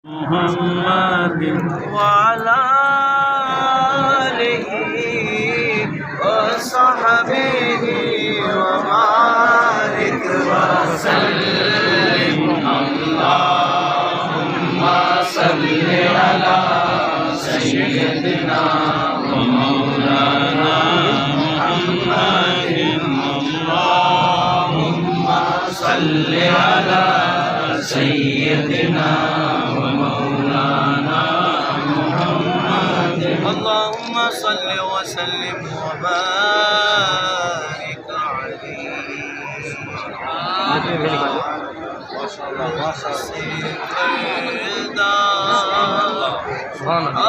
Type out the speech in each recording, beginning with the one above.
محمد وعلى آله وصحبه وبارك وسلم اللهم صل على سيدنا ومولانا محمد اللهم صل على سيدنا ومولانا محمد اللهم صل وسلم وبارك عليه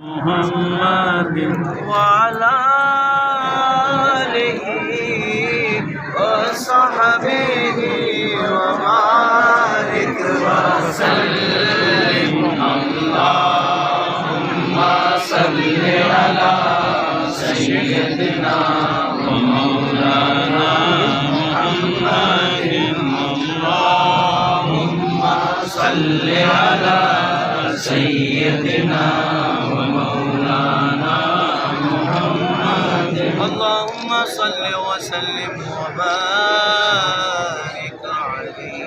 محمد وعلى آله وصحبه وبارك وسلم اللهم صل على سيدنا ومولانا محمد اللهم صل على سيدنا ومولانا محمد اللهم صل وسلم وبارك عليه